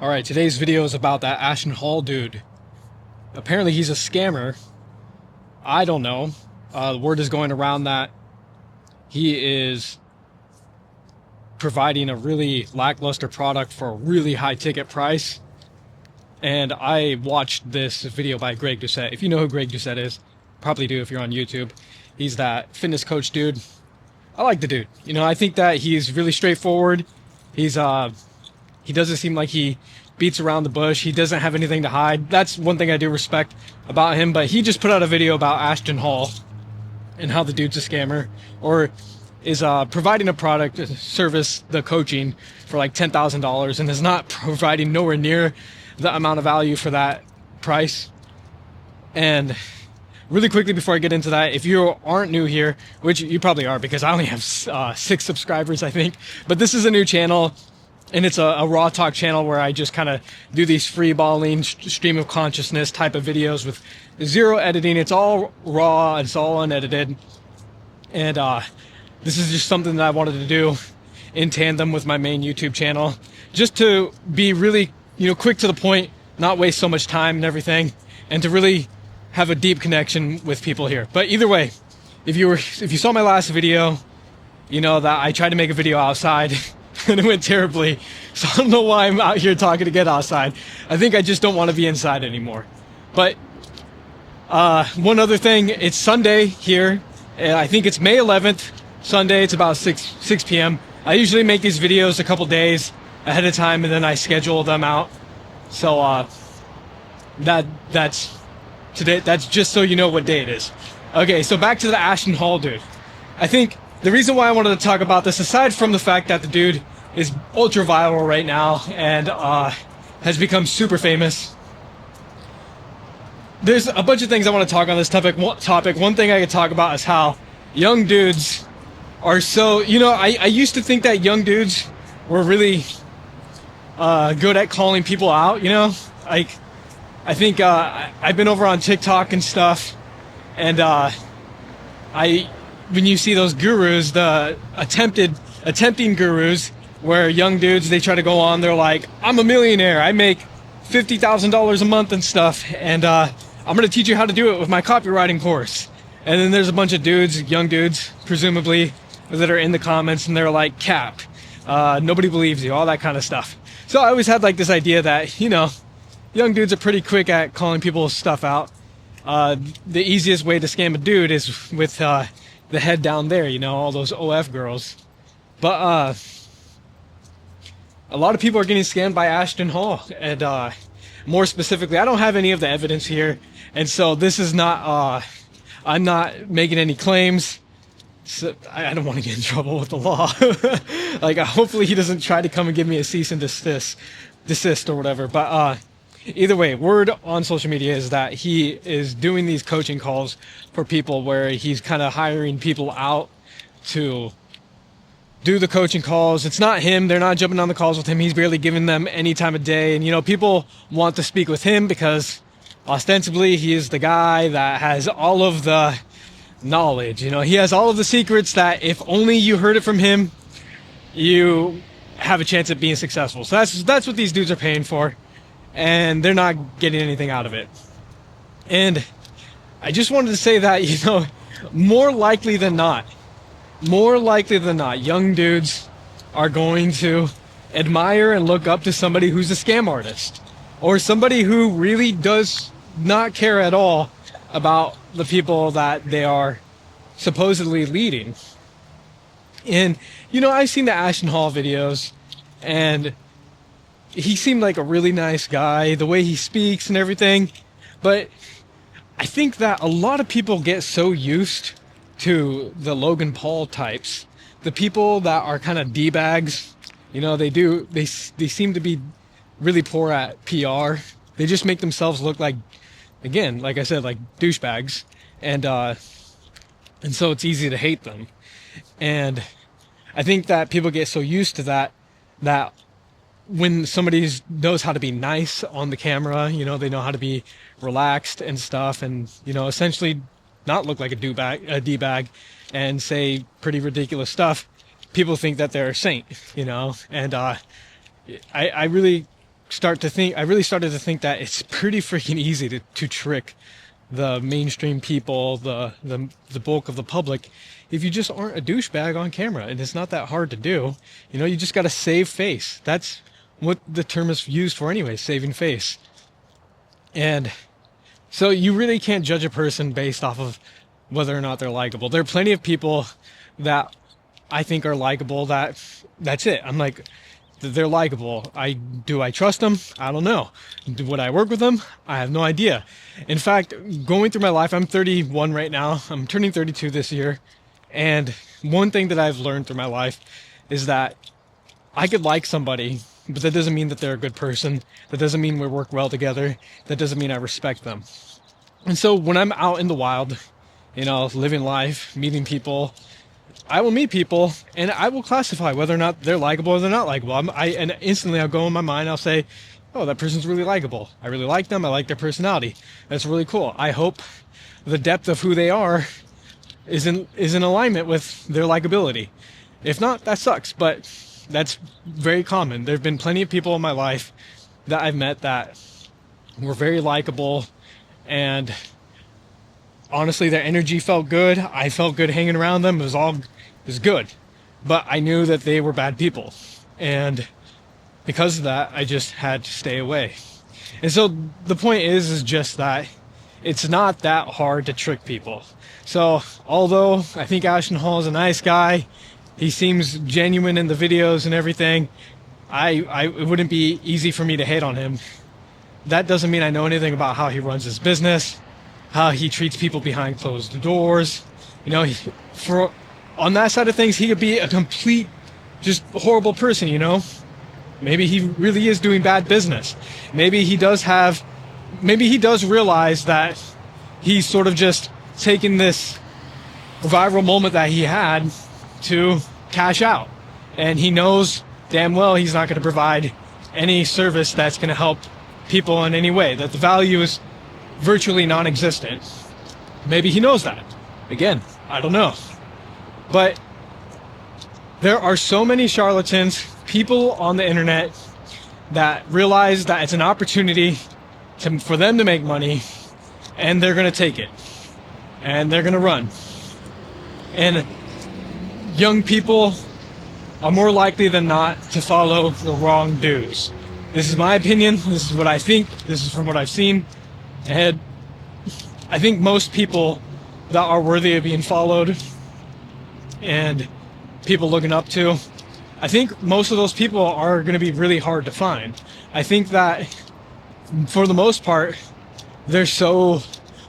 Alright, today's video is about that Ashton Hall dude. Apparently he's a scammer. I don't know. The word is going around that he is providing a really lackluster product for a really high ticket price. And I watched this video by Greg Doucette. If you know who Greg Doucette is, probably do if you're on YouTube. He's that fitness coach dude. I like the dude. You know, I think that he's really straightforward. He doesn't seem like he beats around the bush. He doesn't have anything to hide. That's one thing I do respect about him. But he just put out a video about Ashton Hall and how the dude's a scammer, or is providing a product, service, the coaching for like $10,000, and is not providing nowhere near the amount of value for that price. And really quickly before I get into that, if you aren't new here, which you probably are because I only have 6 subscribers, I think, but this is a new channel. And it's a raw talk channel where I just kind of do these free balling stream of consciousness type of videos with zero editing. It's all raw. It's all unedited. And this is just something that I wanted to do in tandem with my main YouTube channel, just to be really, quick to the point, not waste so much time and everything, and to really have a deep connection with people here. But either way, if you saw my last video, you know that I tried to make a video outside. And it went terribly, so I don't know why I'm out here talking to get outside. I think I just don't want to be inside anymore. But one other thing, it's Sunday here, and I think it's May 11th, Sunday. It's about 6 p.m. I usually make these videos a couple days ahead of time, and then I schedule them out. So that's today. That's just so you know what day it is. Okay, so back to the Ashton Hall dude. I think the reason why I wanted to talk about this, aside from the fact that the dude is ultra viral right now and has become super famous, there's a bunch of things I want to talk on this topic. One thing I could talk about is how young dudes are so, I used to think that young dudes were really good at calling people out, like I think I've been over on TikTok and stuff, and when you see those gurus, the attempting gurus, where young dudes, they try to go on, they're like, I'm a millionaire, I make $50,000 a month and stuff, and I'm going to teach you how to do it with my copywriting course. And then there's a bunch of dudes, young dudes, presumably, that are in the comments, and they're like, cap, nobody believes you, all that kind of stuff. So I always had like this idea that, young dudes are pretty quick at calling people's stuff out. The easiest way to scam a dude is with the head down there, all those OF girls. But a lot of people are getting scammed by Ashton Hall, and more specifically, I don't have any of the evidence here, and so this is not, I'm not making any claims. So I don't want to get in trouble with the law. Like, hopefully he doesn't try to come and give me a cease and desist or whatever. But either way, word on social media is that he is doing these coaching calls for people where he's kind of hiring people out to do the coaching calls. It's not him. They're not jumping on the calls with him. He's barely giving them any time of day. And, people want to speak with him because ostensibly he is the guy that has all of the knowledge. He has all of the secrets that if only you heard it from him, you have a chance at being successful. So that's what these dudes are paying for. And they're not getting anything out of it. And I just wanted to say that, more likely than not, young dudes are going to admire and look up to somebody who's a scam artist, or somebody who really does not care at all about the people that they are supposedly leading. And, I've seen the Ashton Hall videos, and he seemed like a really nice guy, the way he speaks and everything. But I think that a lot of people get so used to the Logan Paul types, the people that are kind of D-bags. They seem to be really poor at PR. They just make themselves look like, again, like I said, like douchebags. And so it's easy to hate them. And I think that people get so used to that when somebody knows how to be nice on the camera, they know how to be relaxed and stuff, and, essentially not look like a D-bag and say pretty ridiculous stuff, people think that they're a saint, And I really really started to think that it's pretty freaking easy to trick the mainstream people, the bulk of the public, if you just aren't a douchebag on camera. And it's not that hard to do. You know, you just got to save face. That's what the term is used for anyway, saving face. And so you really can't judge a person based off of whether or not they're likable. There are plenty of people that I think are likable that's it. I'm like, they're likable. Do I trust them? I don't know. Would I work with them? I have no idea. In fact, going through my life, I'm 31 right now. I'm turning 32 this year. And one thing that I've learned through my life is that I could like somebody, but that doesn't mean that they're a good person. That doesn't mean we work well together. That doesn't mean I respect them. And so when I'm out in the wild, you know, living life, meeting people, I will meet people and I will classify whether or not they're likable or they're not likable. And instantly I'll go in my mind, I'll say, oh, that person's really likable. I really like them. I like their personality. That's really cool. I hope the depth of who they are is in alignment with their likability. If not, that sucks, but that's very common. There have been plenty of people in my life that I've met that were very likable, and honestly, their energy felt good. I felt good hanging around them. It was good. But I knew that they were bad people. And because of that, I just had to stay away. And so the point is just that it's not that hard to trick people. So although I think Ashton Hall is a nice guy, he seems genuine in the videos and everything, it wouldn't be easy for me to hate on him. That doesn't mean I know anything about how he runs his business, how he treats people behind closed doors. You know, on that side of things, he could be a complete, just horrible person, you know? Maybe he really is doing bad business. Maybe he does realize that he's sort of just taking this viral moment that he had to cash out. And he knows damn well he's not going to provide any service that's going to help people in any way, that the value is virtually non-existent. Maybe he knows that. Again, I don't know. But there are so many charlatans, people on the internet that realize that it's an opportunity for them to make money, and they're going to take it. And they're going to run. And young people are more likely than not to follow the wrong dudes. This is my opinion. This is what I think. This is from what I've seen. And I think most people that are worthy of being followed and people looking up to, I think most of those people are going to be really hard to find. I think that for the most part, they're so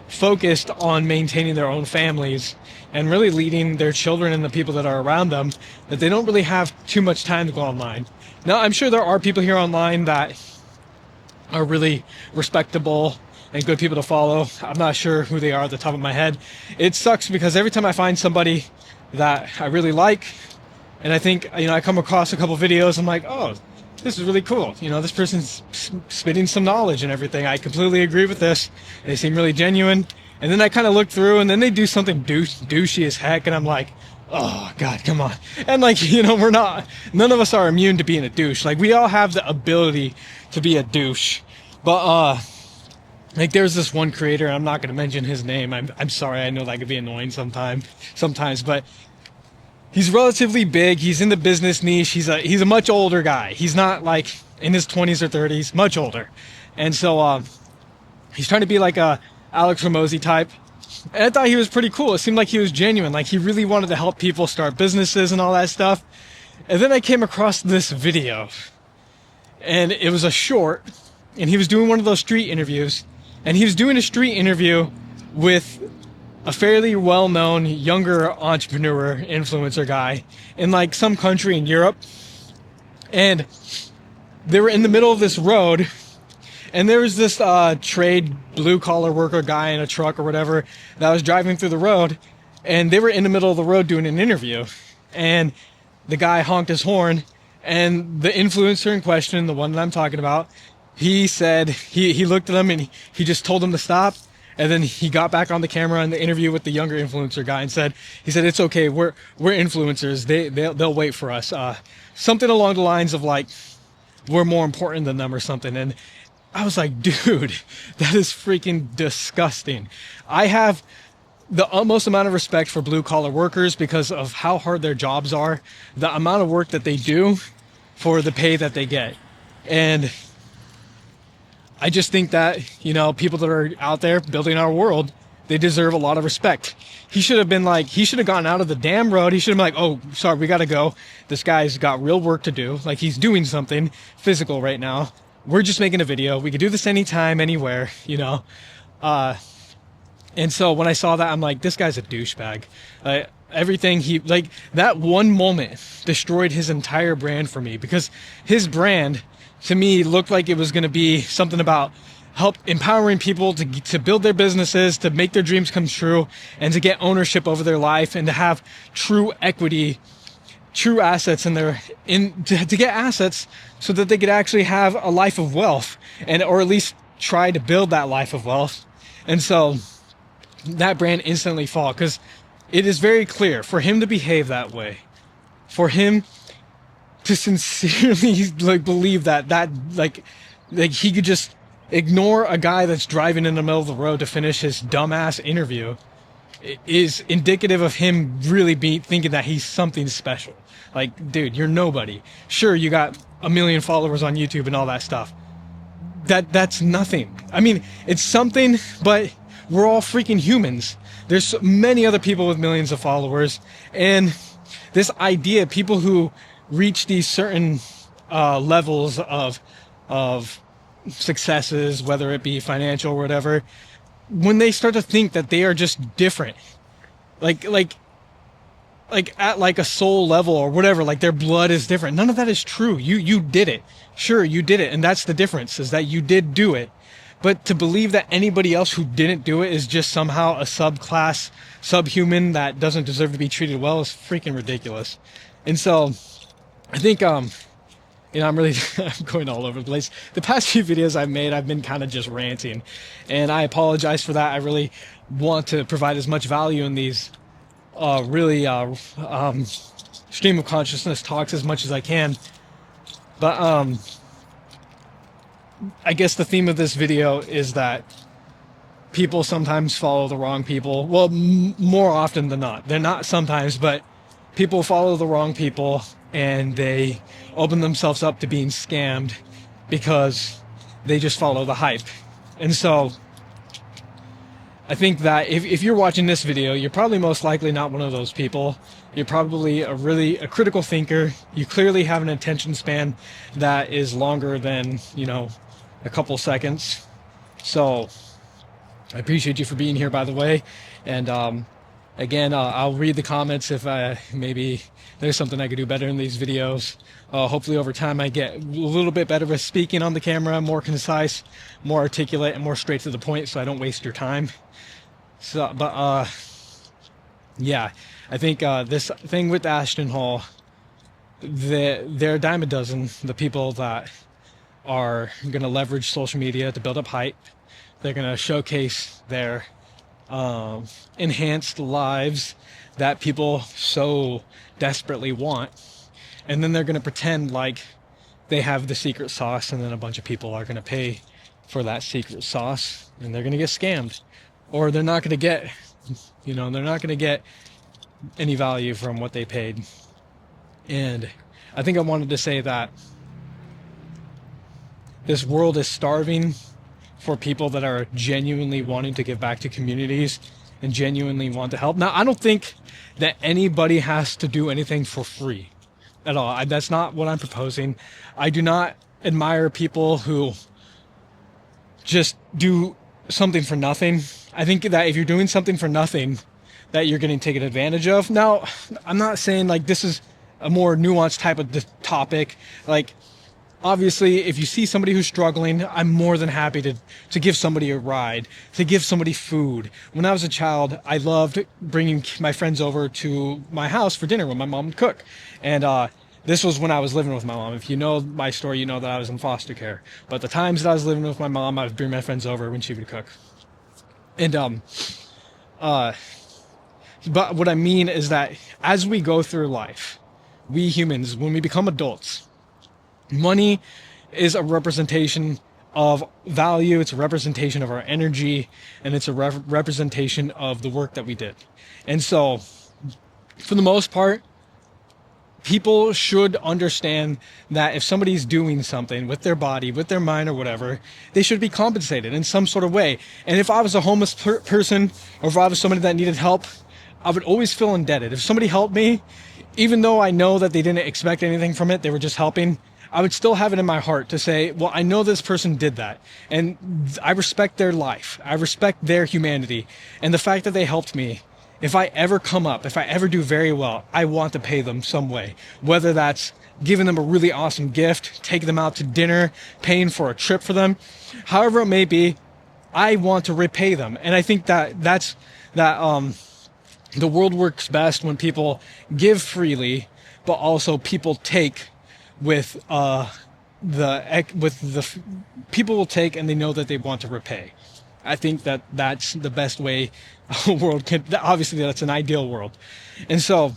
focused on maintaining their own families and really leading their children and the people that are around them that they don't really have too much time to go online. Now, I'm sure there are people here online that are really respectable and good people to follow. I'm not sure who they are at the top of my head. It sucks because every time I find somebody that I really like, and I think, you know, I come across a couple videos, I'm like, oh, this is really cool. You know, this person's spitting some knowledge and everything. I completely agree with this. They seem really genuine. And then I kind of look through and then they do something douchey as heck. And I'm like, oh God, come on. And like, you know, none of us are immune to being a douche. Like, we all have the ability to be a douche. But, like, there's this one creator, I'm not going to mention his name. I'm sorry. I know that could be annoying sometimes, but he's relatively big. He's in the business niche. He's a much older guy. He's not like in his 20s or 30s, much older. And so, he's trying to be like a Alex Ramosi type. And I thought he was pretty cool. It seemed like he was genuine. Like, he really wanted to help people start businesses and all that stuff. And then I came across this video, and it was a short, and he was doing one of those street interviews, and he was doing a street interview with a fairly well-known younger entrepreneur, influencer guy in like some country in Europe. And they were in the middle of this road, and there was this trade blue-collar worker guy in a truck or whatever that was driving through the road, and they were in the middle of the road doing an interview. And the guy honked his horn, and the influencer in question, the one that I'm talking about, he said, he looked at him and he just told him to stop. And then he got back on the camera in the interview with the younger influencer guy and said, it's okay. We're influencers. They'll wait for us. Something along the lines of like, we're more important than them or something. And I was like, dude, that is freaking disgusting. I have the utmost amount of respect for blue collar workers because of how hard their jobs are, the amount of work that they do for the pay that they get. And I just think that, you know, people that are out there building our world, they deserve a lot of respect. He should have been like, he should have gotten out of the damn road. He should have been like, oh, sorry, we got to go. This guy's got real work to do. Like, he's doing something physical right now. We're just making a video. We could do this anytime, anywhere, you know. And so when I saw that, I'm like, this guy's a douchebag. Everything he, like, that one moment destroyed his entire brand for me, because his brand to me looked like it was going to be something about help empowering people to build their businesses, to make their dreams come true, and to get ownership over their life, and to have true equity, true assets to get assets so that they could actually have a life of wealth, and or at least try to build that life of wealth. And so that brand instantly fall, because it is very clear for him to behave that way, for him to sincerely like believe that like he could just ignore a guy that's driving in the middle of the road to finish his dumbass interview, is indicative of him really thinking that he's something special. Like, dude, you're nobody. Sure, you got 1 million followers on YouTube and all that stuff. That's nothing. I mean, it's something, but we're all freaking humans. There's many other people with millions of followers, and this idea, people who reach these certain levels of successes, whether it be financial or whatever, when they start to think that they are just different, like at like a soul level or whatever, like their blood is different. None of that is true. You did it. Sure, you did it, and that's the difference, is that you did do it. But to believe that anybody else who didn't do it is just somehow a subclass, subhuman that doesn't deserve to be treated well is freaking ridiculous. And so I think, I'm going all over the place. The past few videos I've made, I've been kind of just ranting, and I apologize for that. I really want to provide as much value in these stream of consciousness talks as much as I can. But I guess the theme of this video is that people sometimes follow the wrong people. Well, more often than not. They're not sometimes, but people follow the wrong people, and they open themselves up to being scammed because they just follow the hype. And so I think that if you're watching this video, you're probably most likely not one of those people. You're probably a critical thinker. You clearly have an attention span that is longer than, you know, a couple seconds. So I appreciate you for being here, by the way. And again, I'll read the comments if maybe there's something I could do better in these videos. Hopefully over time I get a little bit better with speaking on the camera, more concise, more articulate, and more straight to the point, so I don't waste your time. So, but yeah, I think this thing with Ashton Hall, they're a dime a dozen, the people that are going to leverage social media to build up hype. They're going to showcase their enhanced lives that people so desperately want, and then they're going to pretend like they have the secret sauce, and then a bunch of people are going to pay for that secret sauce, and they're going to get scammed, or they're not going to get, they're not going to get any value from what they paid. And I think I wanted to say that this world is starving for people that are genuinely wanting to give back to communities and genuinely want to help. Now, I don't think that anybody has to do anything for free at all. That's not what I'm proposing. I do not admire people who just do something for nothing. I think that if you're doing something for nothing, that you're getting taken advantage of. Now, I'm not saying like this is a more nuanced type of topic. Like, obviously, if you see somebody who's struggling, I'm more than happy to give somebody a ride, to give somebody food. When I was a child, I loved bringing my friends over to my house for dinner when my mom would cook. And this was when I was living with my mom. If you know my story, you know that I was in foster care. But the times that I was living with my mom, I would bring my friends over when she would cook. And but what I mean is that as we go through life, we humans, when we become adults, money is a representation of value, it's a representation of our energy, and it's a representation of the work that we did. And so, for the most part, people should understand that if somebody's doing something with their body, with their mind, or whatever, they should be compensated in some sort of way. And if I was a homeless person, or if I was somebody that needed help, I would always feel indebted. If somebody helped me, even though I know that they didn't expect anything from it, they were just helping, I would still have it in my heart to say, well, I know this person did that, and I respect their life. I respect their humanity. And the fact that they helped me, if I ever come up, if I ever do very well, I want to pay them some way. Whether that's giving them a really awesome gift, taking them out to dinner, paying for a trip for them, however it may be, I want to repay them. And I think that's the world works best when people give freely, but also people take with people will take, and they know that they want to repay. I think that that's the best way a world could. Obviously, that's an ideal world, and so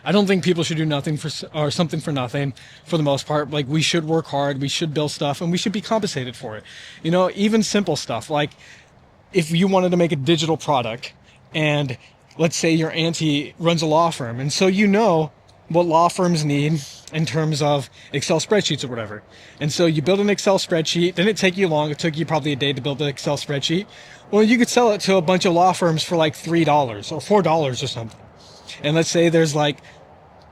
I don't think people should do nothing for or something for nothing. For the most part, like, we should work hard, we should build stuff, and we should be compensated for it. You know, even simple stuff like if you wanted to make a digital product, and let's say your auntie runs a law firm, and so you know what law firms need in terms of Excel spreadsheets or whatever. And so you build an Excel spreadsheet, didn't take you long, it took you probably a day to build the Excel spreadsheet. Well, you could sell it to a bunch of law firms for like $3 or $4 or something. And let's say there's like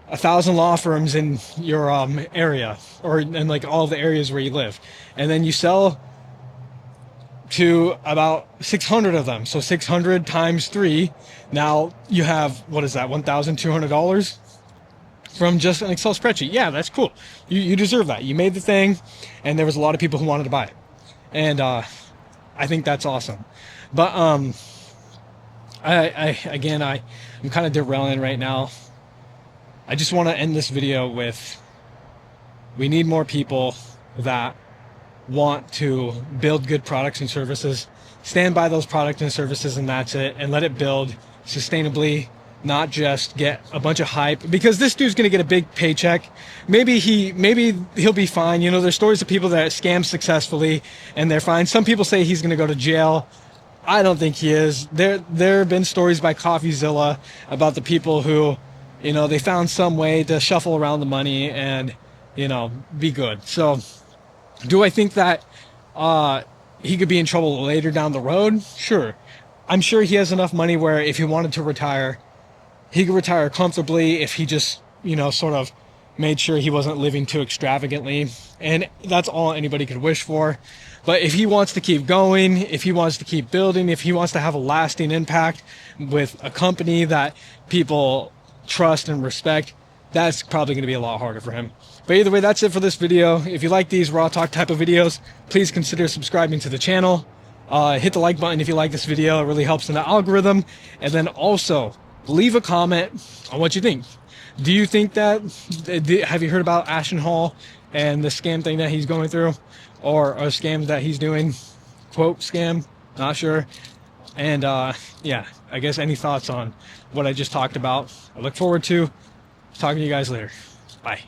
1,000 law firms in your area, or in like all the areas where you live. And then you sell to about 600 of them. So 600 times 3, now you have, what is that, $1,200? From just an Excel spreadsheet. Yeah, that's cool. You deserve that. You made the thing, and there was a lot of people who wanted to buy it. And I think that's awesome. But I'm kind of derailing right now. I just want to end this video with, we need more people that want to build good products and services, stand by those products and services, and that's it, and let it build sustainably, not just get a bunch of hype, because this dude's gonna get a big paycheck. Maybe he'll be fine. You know, there's stories of people that scam successfully and they're fine. Some people say he's gonna go to jail. I don't think he is. There have been stories by CoffeeZilla about the people who, you know, they found some way to shuffle around the money and, you know, be good. So do I think that he could be in trouble later down the road? Sure. I'm sure he has enough money where if he wanted to retire, he could retire comfortably if he just, you know, sort of made sure he wasn't living too extravagantly. And that's all anybody could wish for. But if he wants to keep going, if he wants to keep building, if he wants to have a lasting impact with a company that people trust and respect, that's probably going to be a lot harder for him. But either way, that's it for this video. If you like these raw talk type of videos, please consider subscribing to the channel. Hit the like button if you like this video. It really helps in the algorithm. And then also leave a comment on what you think. Do you think that, have you heard about Ashton Hall and the scam thing that he's going through, or a scam that he's doing? Quote scam, not sure. And yeah, I guess any thoughts on what I just talked about. I look forward to talking to you guys later. Bye.